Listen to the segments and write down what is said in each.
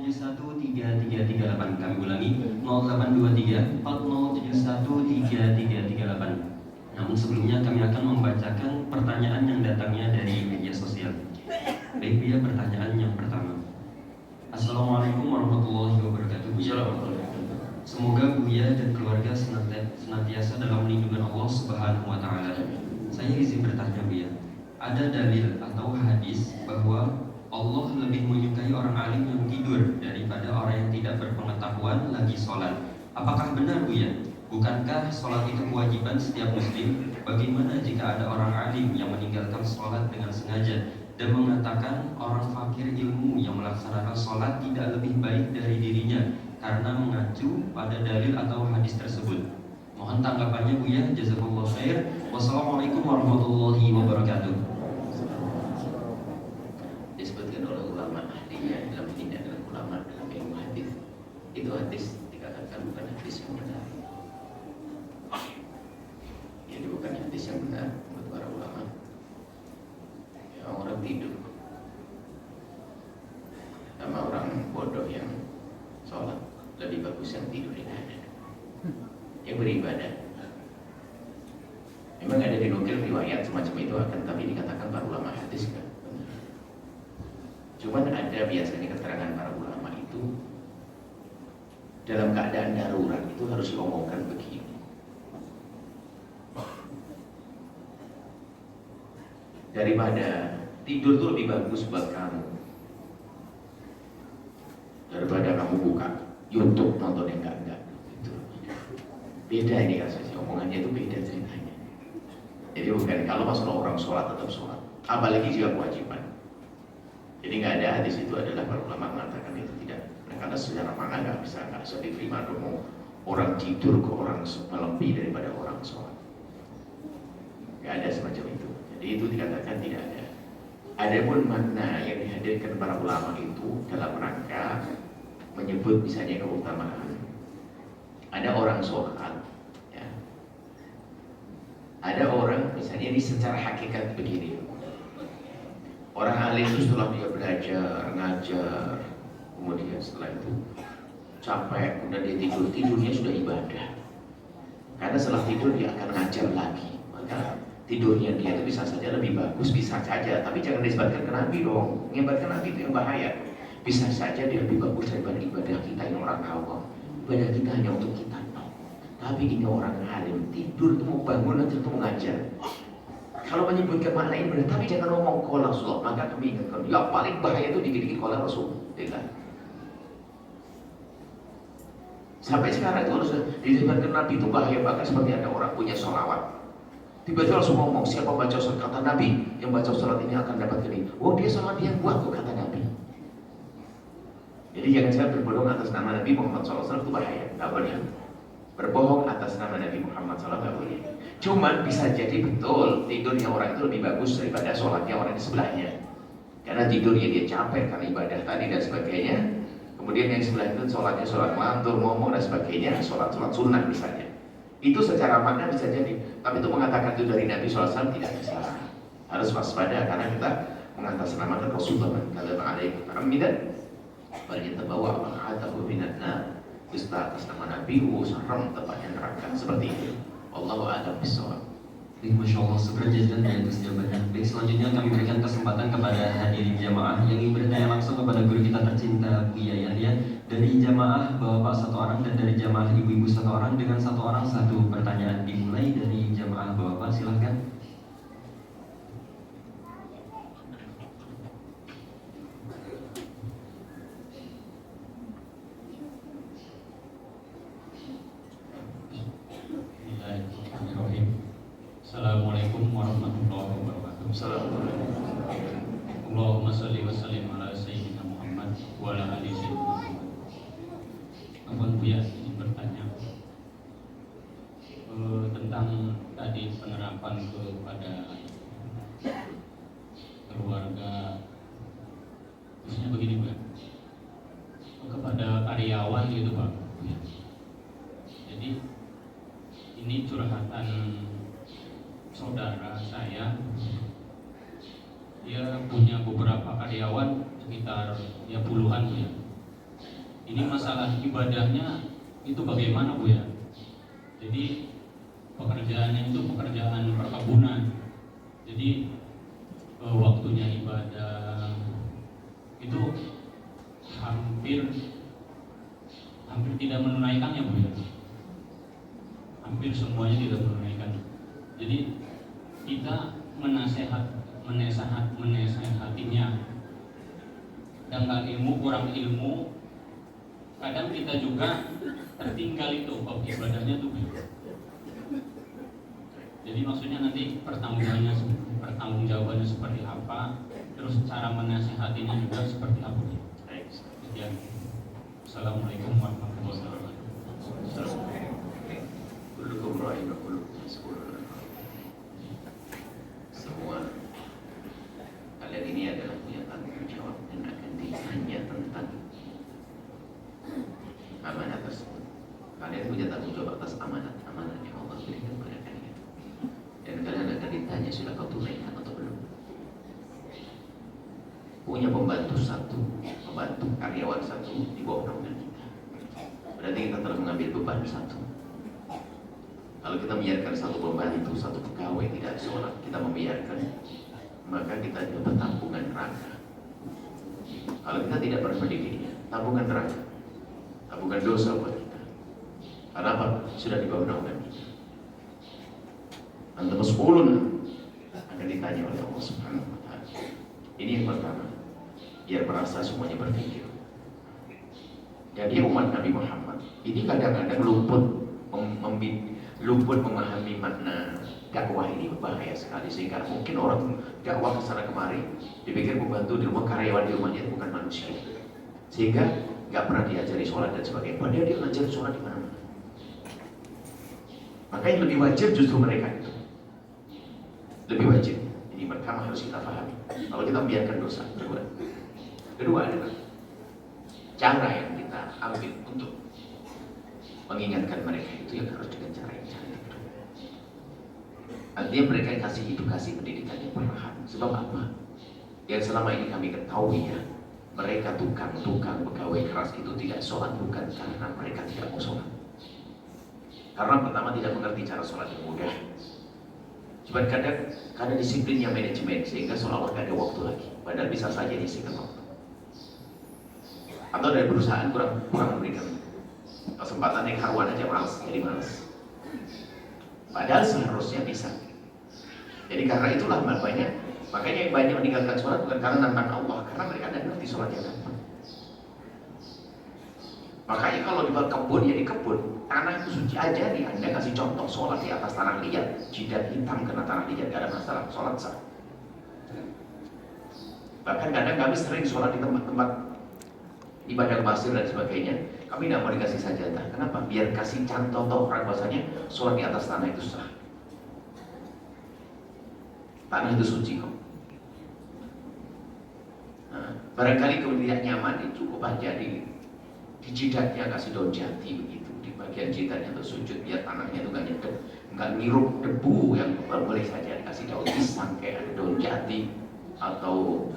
08234071338. Kami ulangi 082340713338. Namun sebelumnya kami akan membacakan pertanyaan yang datangnya dari media sosial. Baik Buya, pertanyaan yang pertama. Assalamualaikum warahmatullahi wabarakatuh. Semoga Buya dan keluarga senantiasa dalam lindungan Allah Subhanahu wa Ta'ala. Saya izin bertanya Buya, ada dalil atau hadis bahwa Allah lebih menyukai orang alim yang tidur daripada orang yang tidak berpengetahuan lagi sholat? Apakah benar Buya? Bukankah sholat itu kewajiban setiap muslim? Bagaimana jika ada orang alim yang meninggalkan sholat dengan sengaja dan mengatakan orang fakir ilmu yang melaksanakan sholat tidak lebih baik dari dirinya karena mengacu pada dalil atau hadis tersebut? Mohon tanggapannya Buya. Jazakallahu khair. Wassalamualaikum warahmatullahi wabarakatuh. Disebutkan oleh ulama ahlinya dalam ini adalah ulama dalam ilmu hadis. Itu hadis dikatakan bukan hadis yang benar. Ini bukan hadis yang benar menurut para ulama. Ya, orang tidur sama orang bodoh yang sholat, lebih bagus yang tidur yang beribadah. Memang ada dinukil riwayat semacam itu, akan tapi dikatakan para ulama hadis kan. Cuman ada biasanya keterangan para ulama itu dalam keadaan darurat itu harus diomongkan begini. Daripada tidur itu lebih bagus buat kamu daripada kamu buka YouTube nonton yang enggak itu. Beda ini kasusnya, omongannya itu beda ceritanya. Jadi bukan kalau masalah orang sholat tetap sholat, apalagi jika kewajiban. Jadi nggak ada hadis itu adalah para ulama mengatakan itu tidak. Nah, karena secara makna nggak bisa diterima dong orang tidur ke orang lebih daripada orang sholat. Nggak ada semacam itu. Jadi itu dikatakan tidak ada. Adapun makna yang dihadirkan para ulama itu dalam rangka menyebut misalnya keutamaan. Ada orang sholat, ya. Ada orang misalnya ini secara hakikat begini. Orang alim itu setelah dia belajar, ngajar, kemudian setelah itu capek, kemudian dia tidur, tidurnya sudah ibadah. Karena setelah tidur dia akan ngajar lagi, maka tidurnya dia itu bisa saja lebih bagus, bisa saja, tapi jangan disebutkan ke Nabi dong. Menyebatkan Nabi itu yang bahaya. Bisa saja dia lebih bagus daripada ibadah kita ini orang awam. Ibadah kita hanya untuk kita. Tapi ini orang alim, tidur itu mau bangun aja untuk mengajar. Kalau menyebutkan makna ini benar, tapi jangan ngomong qala Rasulullah, maka kami ingatkan yang paling bahaya itu dikit-dikit qala Rasulullah. Sampai sekarang itu harus disebutkan Nabi itu bahaya, bahkan seperti ada orang punya sholawat. Tiba-tiba langsung ngomong, siapa baca sholat kata Nabi, yang baca sholat ini akan dapat gini. Oh dia sholat dia yang buat kok kata Nabi. Jadi jangan saya berbohong atas nama Nabi Muhammad SAW, itu bahaya, nggak boleh. Berbohong atas nama Nabi Muhammad SAW nggak boleh. Cuman bisa jadi betul tidurnya orang itu lebih bagus daripada sholatnya orang di sebelahnya. Karena tidurnya dia capek karena ibadah tadi dan sebagainya. Kemudian yang sebelah itu sholatnya sholat ngelantur, ngomong dan sebagainya, sholat sunnah misalnya. Itu secara makna bisa jadi, tapi itu mengatakan itu dari Nabi SAW tidak bisa. Harus waspada karena kita mengatasnamakan Rasulullah. Kalau alaihi ta'amidan, bagi terbawa mengatakan binatna, kita atas nama Nabi, serem tempatnya neraka seperti itu. Wallahu a'lam bishawab. Masya Allah, seberjajan dan atas jawabannya. Baik, selanjutnya kami berikan kesempatan kepada hadirin jamaah yang ingin bertanya langsung kepada guru kita tercinta Buya Yahya. Dari jamaah bapak satu orang dan dari jamaah ibu-ibu satu orang, dengan satu orang satu pertanyaan. Dimulai dari jamaah bapak, silahkan. Assalamualaikum warahmatullahi wabarakatuh. Assalamualaikum. Allahumma sholli wa sallim ala sayyidina Muhammad wa ala ali sayyidina Muhammad. Abang Buya ingin bertanya tentang tadi penerapan kepada keluarga, khususnya begini Pak, kepada karyawan gitu Pak. Jadi ini curhatan saudara saya, dia punya beberapa karyawan sekitar ya puluhan ya. Ini masalah ibadahnya itu bagaimana Bu ya? Jadi pekerjaannya itu pekerjaan perkebunan. Jadi waktunya ibadah itu hampir tidak menunaikannya Bu ya. Hampir semuanya tidak menunaikan. Jadi kita menasehatinya. Dengan ilmu kurang ilmu, kadang kita juga tertinggal itu ibadahnya tuh. Jadi maksudnya nanti pertanggungjawabannya seperti apa, terus cara menasehatinya juga seperti apa. Sekian. Assalamualaikum warahmatullahi wabarakatuh. Semua kalian ini adalah punya tanggung jawab dan akan ditanya tentang amanat tersebut. Kalian punya tanggung jawab atas amanat yang Allah berikan kepada kalian, dan kalian akan ditanya sudah kau tunaikan atau belum. Punya pembantu satu, pembantu karyawan satu di bawah naungan kita, berarti kita telah mengambil beban satu. Kalau kita membiarkan satu pembantu, satu pegawai tidak sholat, kita membiarkan, maka kita dapat tabungan neraka. Kalau kita tidak pernah mendidiknya, tabungan neraka, tabungan dosa buat kita. Karena apa? Sudah di bawah naungan kita. Antum mas'ulun akan ditanya oleh Allah Subhanahu wa Ta'ala. Ini yang pertama, biar merasa semuanya berpikir. Jadi umat Nabi Muhammad ini kadang-kadang luput memahami makna dakwah ini berbahaya sekali, sehingga mungkin orang dakwah ke sana kemari dipikir membantu di rumah, karyawan di rumahnya bukan manusia, sehingga nggak pernah diajari sholat dan sebagainya. Padahal dia ngajar sholat di mana-mana. Maka yang lebih wajib justru mereka itu lebih wajib. Ini pertama harus kita pahami. Kalau kita membiarkan dosa, kedua adalah cara yang kita ambil untuk mengingatkan mereka itu yang harus dengan cara yang cantik. Artinya mereka kasih edukasi pendidikan yang perlahan. Sebab apa? Yang selama ini kami ketahui ya, mereka tukang pegawai keras itu tidak sholat bukan karena mereka tidak mau sholat. Karena pertama tidak mengerti cara sholat yang mudah. Cuma kadang disiplinnya manajemen sehingga seolah-olah gak ada waktu lagi. Padahal bisa saja disiplinkan waktu. Atau dari perusahaan kurang memberikan kesempatan naik haruan aja jadi malas. Padahal seharusnya bisa. Jadi karena itulah makanya yang banyak meninggalkan sholat bukan karena nantang Allah, karena mereka tidak ngerti sholat yang gampang. Makanya kalau dibuat kebun ya di kebun, tanah itu suci aja nih. Anda kasih contoh sholat di atas tanah liat, jidat hitam kena tanah liat, gak ada masalah, sholat sah. Bahkan kadang kami sering sholat di tempat-tempat ibadah pasir dan sebagainya, kami tidak mau dikasih sajadah. Kenapa? Biar kasih contoh orang bahasanya sholat di atas tanah itu sah. Tanah itu suci kok. Nah, barangkali kalau tidak nyaman, cukup aja di jidatnya kasih daun jati begitu, di bagian jidatnya tuh sujud biar tanahnya tuh nggak ngirup debu, yang boleh saja dikasih daun pisang kayak ada daun jati atau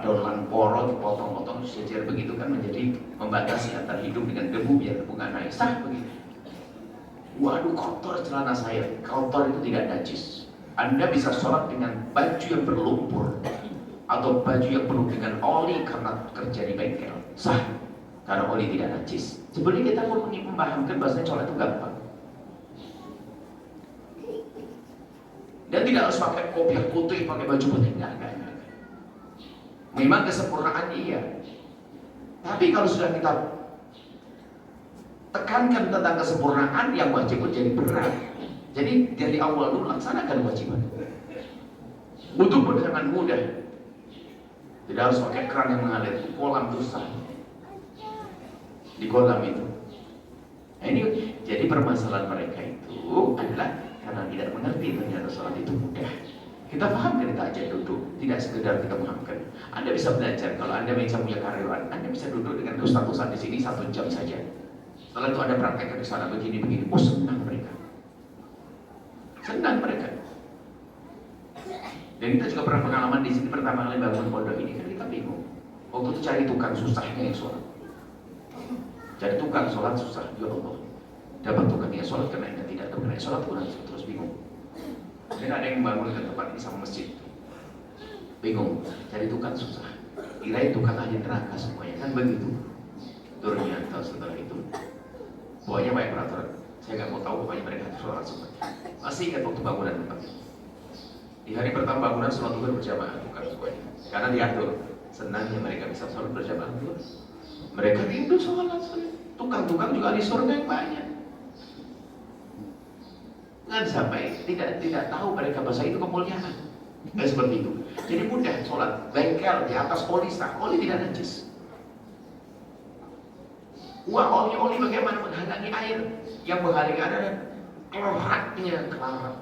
daun lamporo dipotong-potong sejajar begitu kan, menjadi membatasi antar hidup dengan debu biar debu nggak naik, sah begitu. Waduh, kotor celana saya, kotor itu tidak najis. Anda bisa sholat dengan baju yang berlumpur atau baju yang penuh dengan oli karena kerja di bengkel, sah, karena oli tidak najis. Sebenarnya kita pun membahamkan bahasanya sholat itu gampang. Dan tidak harus pakai kopiah putih, pakai baju putih, enggak. Memang kesempurnaan iya, tapi kalau sudah kita tekankan tentang kesempurnaan, yang wajib pun jadi berat. Jadi dari awal dulu laksanakan kewajiban. Untuk pun sangat mudah. Tidak harus pakai keran yang mengalir, kolam dosa di kolam itu. Nah, ini jadi permasalahan mereka itu adalah karena tidak mengerti ternyata sholat itu mudah. Kita pahamkan, kita aja duduk, tidak sekedar kita pahamkan. Anda bisa belajar, kalau Anda bisa punya karyawan, Anda bisa duduk dengan ustaz-ustaz di sini 1 jam saja. Setelah itu Anda praktekkan di sana begini-begini, oh senang mereka. Dan kita juga pernah pengalaman di sini pertama kali bangun pondok ini kan kita bingung. Waktu itu cari tukang susahnya yang sholat. Cari tukang sholat susah, ya Allah. Dapat tukang yang sholat kena yang tidak, kena yang sholat pun terus bingung. Dan ada yang bangun ke tempat ini sama masjid. Bingung, cari tukang susah. Kirain tukang ahli neraka semuanya, kan begitu. Ternyata setelah itu, pokoknya banyak peraturan. Saya nggak mau tahu, pokoknya mereka harus sholat semua. Masih ingat waktu bangunan tempat ini. Di hari pertama bangunan sholat zuhur berjamaah tukang semuanya. Karena diatur, senangnya mereka bisa sholat berjamaah zuhur. Mereka rindu sholat. Tukang-tukang juga di surga yang banyak. Nggak sampai tidak tahu mereka bahasa itu kemuliaan. Nggak seperti itu. Jadi mudah sholat. Bengkel di atas oli sah. Oli tidak najis. Uang oli bagaimana menghalangi air? Yang menghalangi adalah kloraknya, klorak.